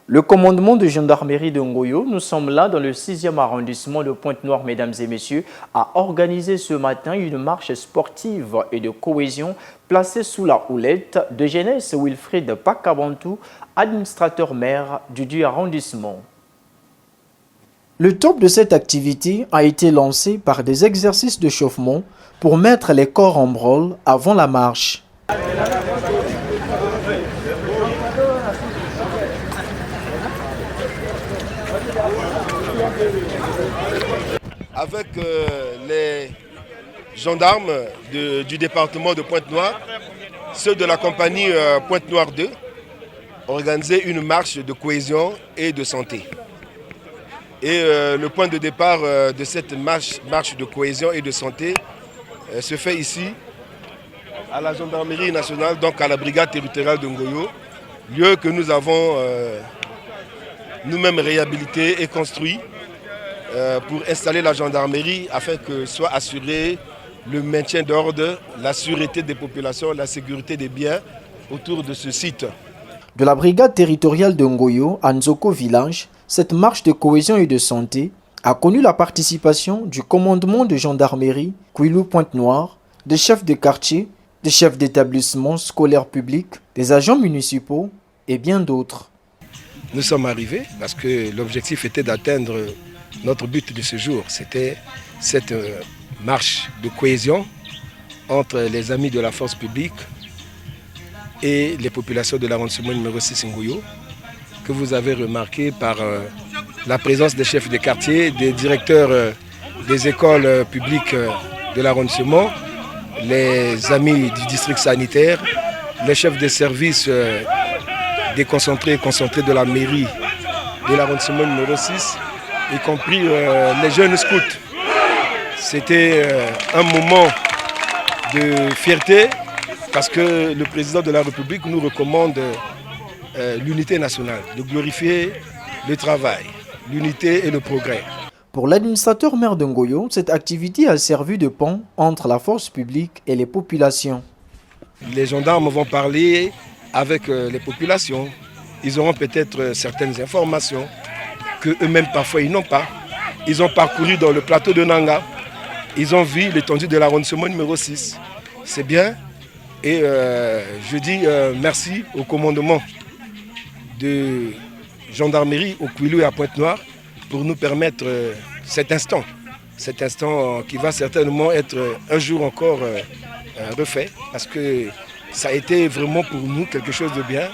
Le commandement de gendarmerie de Ngoyo, nous sommes là dans le 6e arrondissement de Pointe-Noire, mesdames et messieurs, a organisé ce matin une marche sportive et de cohésion placée sous la houlette de jeunesse Wilfried Pakabantou, administrateur maire du 10e arrondissement. Le top de cette activité a été lancé par des exercices de chauffement pour mettre les corps en branle avant la marche. Avec les gendarmes du département de Pointe-Noire, ceux de la compagnie Pointe-Noire 2, organiser une marche de cohésion et de santé. Et le point de départ de cette marche de cohésion et de santé se fait ici, à la gendarmerie nationale, donc à la brigade territoriale de Ngoyo, lieu que nous avons nous-mêmes réhabilité et construit pour installer la gendarmerie afin que soit assuré le maintien d'ordre, la sûreté des populations, la sécurité des biens autour de ce site. De la brigade territoriale de Ngoyo à Nzoko Village, cette marche de cohésion et de santé a connu la participation du commandement de gendarmerie Kouilou Pointe-Noire, des chefs de quartier, des chefs d'établissements scolaires publics, des agents municipaux et bien d'autres. Nous sommes arrivés parce que l'objectif était d'atteindre notre but de ce jour. C'était cette marche de cohésion entre les amis de la force publique et les populations de l'arrondissement numéro 6 Ngoyo, que vous avez remarqué par la présence des chefs de quartier, des directeurs des écoles publiques de l'arrondissement, les amis du district sanitaire, les chefs de services déconcentrés et concentrés de la mairie de l'arrondissement numéro 6, y compris les jeunes scouts. C'était un moment de fierté parce que le président de la République nous recommande l'unité nationale, de glorifier le travail, l'unité et le progrès. Pour l'administrateur maire de Ngoyo, cette activité a servi de pont entre la force publique et les populations. Les gendarmes vont parler avec les populations. Ils auront peut-être certaines informations qu'eux-mêmes parfois ils n'ont pas. Ils ont parcouru dans le plateau de Nanga. Ils ont vu l'étendue de l'arrondissement numéro 6. C'est bien. Et je dis merci au commandement de gendarmerie au Kouilou et à Pointe-Noire pour nous permettre cet instant qui va certainement être un jour encore refait parce que ça a été vraiment pour nous quelque chose de bien.